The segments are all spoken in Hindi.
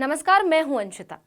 नमस्कार, मैं हूं अंशिता।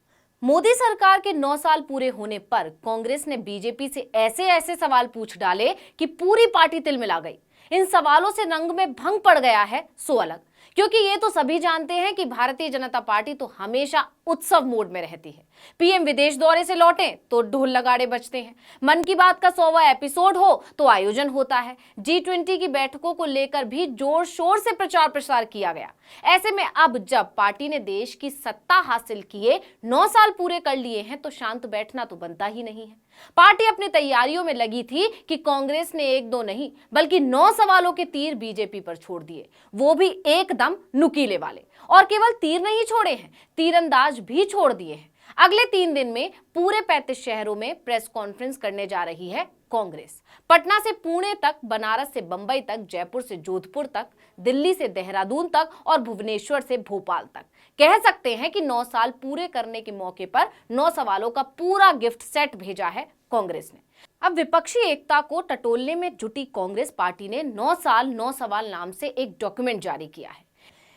मोदी सरकार के 9 साल पूरे होने पर कांग्रेस ने बीजेपी से ऐसे ऐसे सवाल पूछ डाले कि पूरी पार्टी तिलमिला गई। इन सवालों से रंग में भंग पड़ गया है सो अलग, क्योंकि ये तो सभी जानते हैं कि भारतीय जनता पार्टी तो हमेशा उत्सव मोड में रहती है। पीएम विदेश दौरे से लौटे तो ढोल नगाड़े बजते हैं, मन की बात का 100वां एपिसोड हो तो आयोजन होता है, G20 की बैठकों को लेकर भी जोर शोर से प्रचार प्रसार किया गया। ऐसे में अब जब पार्टी ने देश की सत्ता हासिल किए 9 साल पूरे कर लिए हैं तो शांत बैठना तो बनता ही नहीं है। पार्टी अपनी तैयारियों में लगी थी कि कांग्रेस ने एक दो नहीं बल्कि 9 सवालों के तीर बीजेपी पर छोड़ दिए, वो भी एकदम नुकीले वाले। और केवल तीर नहीं छोड़े हैं, तीरंदाज भी छोड़ दिए हैं। अगले 3 दिन में पूरे 35 शहरों में प्रेस कॉन्फ्रेंस करने जा रही है कांग्रेस। पटना से पुणे तक, बनारस से बंबई तक, जयपुर से जोधपुर तक, दिल्ली से देहरादून तक और भुवनेश्वर से भोपाल तक। कह सकते हैं कि 9 साल पूरे करने के मौके पर 9 सवालों का पूरा गिफ्ट सेट भेजा है कांग्रेस ने। अब विपक्षी एकता को टटोलने में जुटी कांग्रेस पार्टी ने 9 साल 9 सवाल नाम से एक डॉक्यूमेंट जारी किया है।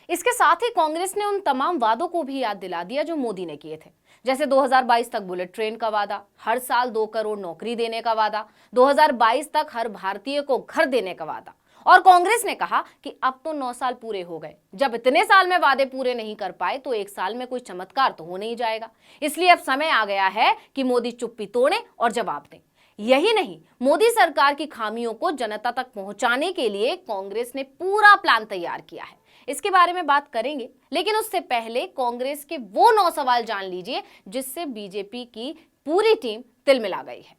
इसके साथ ही कांग्रेस ने उन तमाम वादों को भी याद दिला दिया जो मोदी ने किए थे, जैसे 2022 तक बुलेट ट्रेन का वादा, हर साल 2 करोड़ नौकरी देने का वादा, 2022 तक हर भारतीय को घर देने का वादा। और कांग्रेस ने कहा कि अब तो 9 साल पूरे हो गए, जब इतने साल में वादे पूरे नहीं कर पाए तो 1 साल में कोई चमत्कार तो हो नहीं जाएगा, इसलिए अब समय आ गया है कि मोदी चुप्पी तोड़ें और जवाब दें। यही नहीं, मोदी सरकार की खामियों को जनता तक पहुंचाने के लिए कांग्रेस ने पूरा प्लान तैयार किया है। इसके बारे में बात करेंगे, लेकिन उससे पहले कांग्रेस के वो 9 सवाल जान लीजिए जिससे बीजेपी की पूरी टीम तिलमिला गई है।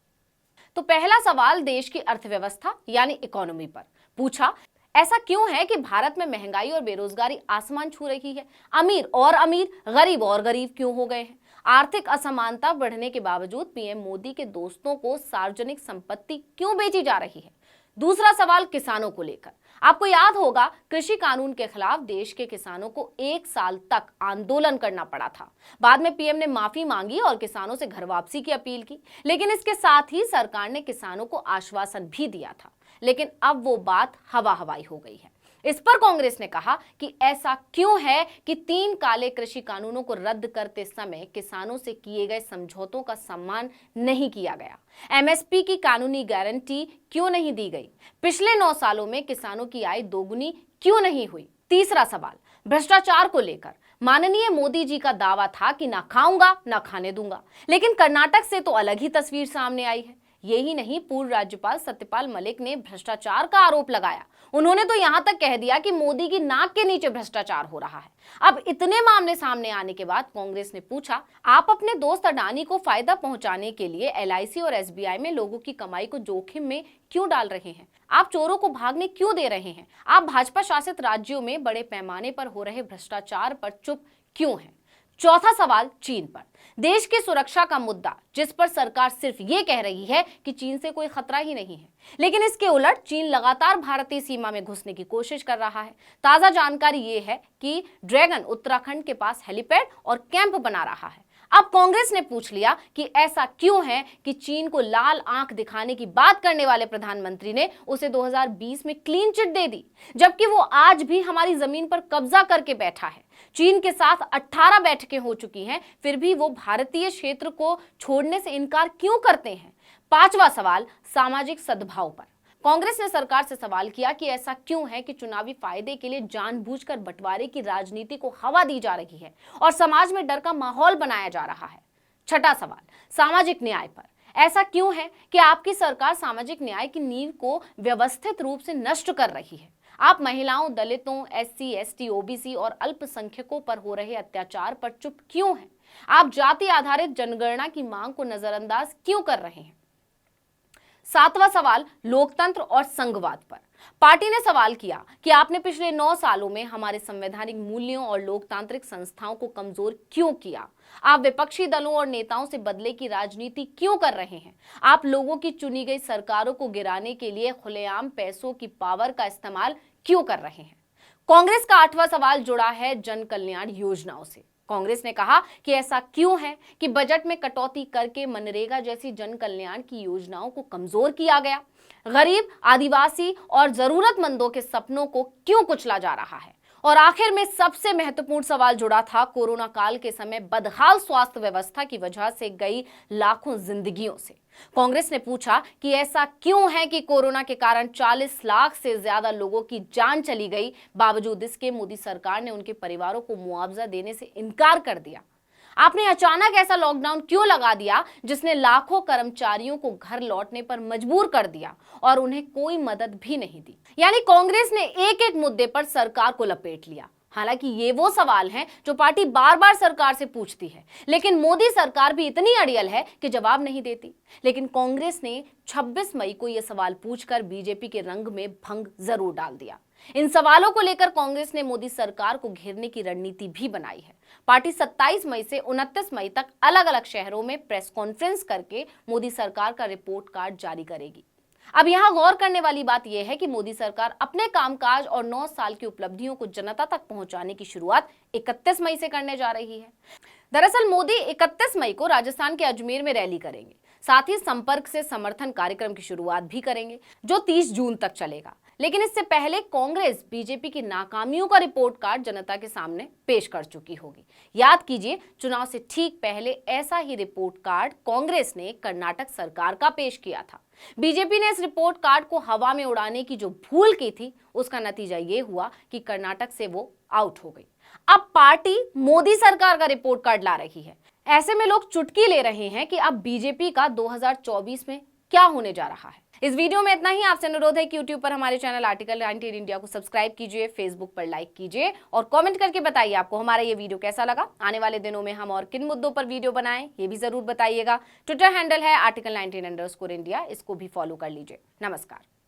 तो पहला सवाल देश की अर्थव्यवस्था यानी इकोनॉमी पर पूछा। ऐसा क्यों है कि भारत में महंगाई और बेरोजगारी आसमान छू रही है? अमीर और अमीर, गरीब और गरीब क्यों हो गए हैं? आर्थिक असमानता बढ़ने के बावजूद पीएम मोदी के दोस्तों को सार्वजनिक संपत्ति क्यों बेची जा रही है? दूसरा सवाल किसानों को लेकर। आपको याद होगा, कृषि कानून के खिलाफ देश के किसानों को 1 साल तक आंदोलन करना पड़ा था। बाद में पीएम ने माफी मांगी और किसानों से घर वापसी की अपील की, लेकिन इसके साथ ही सरकार ने किसानों को आश्वासन भी दिया था। लेकिन अब वो बात हवा हवाई हो गई है। इस पर कांग्रेस ने कहा कि ऐसा क्यों है कि 3 काले कृषि कानूनों को रद्द करते समय किसानों से किए गए समझौतों का सम्मान नहीं किया गया? एमएसपी की कानूनी गारंटी क्यों नहीं दी गई? पिछले 9 सालों में किसानों की आय दोगुनी क्यों नहीं हुई? तीसरा सवाल भ्रष्टाचार को लेकर। माननीय मोदी जी का दावा था कि ना खाऊंगा ना खाने दूंगा, लेकिन कर्नाटक से तो अलग ही तस्वीर सामने आई है। यही नहीं, पूर्व राज्यपाल सत्यपाल मलिक ने भ्रष्टाचार का आरोप लगाया। उन्होंने तो यहां तक कह दिया कि मोदी की नाक के नीचे भ्रष्टाचार हो रहा है। अब इतने मामले सामने आने के बाद कांग्रेस ने पूछा, आप अपने दोस्त अडानी को फायदा पहुंचाने के लिए एलआईसी और एसबीआई में लोगों की कमाई को जोखिम में क्यों डाल रहे हैं? आप चोरों को भागने क्यों दे रहे हैं? आप भाजपा शासित राज्यों में बड़े पैमाने पर हो रहे भ्रष्टाचार पर चुप क्यों हैं? चौथा सवाल चीन पर। देश की सुरक्षा का मुद्दा, जिस पर सरकार सिर्फ ये कह रही है कि चीन से कोई खतरा ही नहीं है, लेकिन इसके उलट चीन लगातार भारतीय सीमा में घुसने की कोशिश कर रहा है। ताजा जानकारी ये है कि ड्रैगन उत्तराखंड के पास हेलीपैड और कैंप बना रहा है। अब कांग्रेस ने पूछ लिया कि ऐसा क्यों है कि चीन को लाल आंख दिखाने की बात करने वाले प्रधानमंत्री ने उसे 2020 में क्लीन चिट दे दी, जबकि वो आज भी हमारी जमीन पर कब्जा करके बैठा है। चीन के साथ 18 बैठकें हो चुकी हैं, फिर भी वो भारतीय क्षेत्र को छोड़ने से इनकार क्यों करते हैं? पांचवा सवाल सामाजिक सद्भाव पर। कांग्रेस ने सरकार से सवाल किया कि ऐसा क्यों है कि चुनावी फायदे के लिए जानबूझकर बंटवारे की राजनीति को हवा दी जा रही है और समाज में डर का माहौल बनाया जा रहा है? छठा सवाल सामाजिक न्याय पर। ऐसा क्यों है कि आपकी सरकार सामाजिक न्याय की नींव को व्यवस्थित रूप से नष्ट कर रही है? आप महिलाओं, दलितों, एससी, एसटी, ओबीसी और अल्पसंख्यकों पर हो रहे अत्याचार पर चुप क्यों हैं? आप जाति आधारित जनगणना की मांग को नजरअंदाज क्यों कर रहे हैं? सातवां सवाल लोकतंत्र और संघवाद पर। पार्टी ने सवाल किया कि आपने पिछले 9 सालों में हमारे संवैधानिक मूल्यों और लोकतांत्रिक संस्थाओं को कमजोर क्यों किया? आप विपक्षी दलों और नेताओं से बदले की राजनीति क्यों कर रहे हैं? आप लोगों की चुनी गई सरकारों को गिराने के लिए खुलेआम पैसों की पावर का इस्तेमाल क्यों कर रहे हैं? कांग्रेस का 8वां सवाल जुड़ा है जन कल्याण योजनाओं से। कांग्रेस ने कहा कि ऐसा क्यों है कि बजट में कटौती करके मनरेगा जैसी जन कल्याण की योजनाओं को कमजोर किया गया? गरीब, आदिवासी और जरूरतमंदों के सपनों को क्यों कुचला जा रहा है? और आखिर में सबसे महत्वपूर्ण सवाल जुड़ा था कोरोना काल के समय बदहाल स्वास्थ्य व्यवस्था की वजह से गई लाखों जिंदगियों से। कांग्रेस ने पूछा कि ऐसा क्यों है कि कोरोना के कारण 40 लाख से ज्यादा लोगों की जान चली गई, बावजूद इसके मोदी सरकार ने उनके परिवारों को मुआवजा देने से इनकार कर दिया। आपने अचानक ऐसा लॉकडाउन क्यों लगा दिया जिसने लाखों कर्मचारियों को घर लौटने पर मजबूर कर दिया और उन्हें कोई मदद भी नहीं दी। यानी कांग्रेस ने एक एक मुद्दे पर सरकार को लपेट लिया। हालांकि ये वो सवाल हैं जो पार्टी बार बार सरकार से पूछती है, लेकिन मोदी सरकार भी इतनी अड़ियल है कि जवाब नहीं देती। लेकिन कांग्रेस ने 26 मई को यह सवाल पूछकर बीजेपी के रंग में भंग जरूर डाल दिया। इन सवालों को लेकर कांग्रेस ने मोदी सरकार को घेरने की रणनीति भी बनाई है। पार्टी 27 मई से 29 मई तक अलग अलग शहरों में प्रेस कॉन्फ्रेंस करके मोदी सरकार का रिपोर्ट कार्ड जारी करेगी। अब यहां गौर करने वाली बात यह है कि मोदी सरकार अपने कामकाज और 9 साल की उपलब्धियों को जनता तक पहुंचाने की शुरुआत 31 मई से करने जा रही है। दरअसल मोदी 31 मई को राजस्थान के अजमेर में रैली करेंगे। साथ ही संपर्क से समर्थन कार्यक्रम की शुरुआत भी करेंगे, जो 30 जून तक चलेगा। लेकिन इससे पहले कांग्रेस बीजेपी की नाकामियों का रिपोर्ट कार्ड जनता के सामने पेश कर चुकी होगी। याद कीजिए, चुनाव से ठीक पहले ऐसा ही रिपोर्ट कार्ड कांग्रेस ने कर्नाटक सरकार का पेश किया था। बीजेपी ने इस रिपोर्ट कार्ड को हवा में उड़ाने की जो भूल की थी, उसका नतीजा ये हुआ कि कर्नाटक से वो आउट हो गई। अब पार्टी मोदी सरकार का रिपोर्ट कार्ड ला रही है। ऐसे में लोग चुटकी ले रहे हैं कि अब बीजेपी का 2024 में क्या होने जा रहा है। इस वीडियो में इतना ही। आपसे अनुरोध है कि YouTube पर हमारे चैनल आर्टिकल 19 इंडिया को सब्सक्राइब कीजिए, Facebook पर लाइक कीजिए और कमेंट करके बताइए आपको हमारा ये वीडियो कैसा लगा। आने वाले दिनों में हम और किन मुद्दों पर वीडियो बनाएं, ये भी जरूर बताइएगा। ट्विटर हैंडल है article19_India, इसको भी फॉलो कर लीजिए। नमस्कार।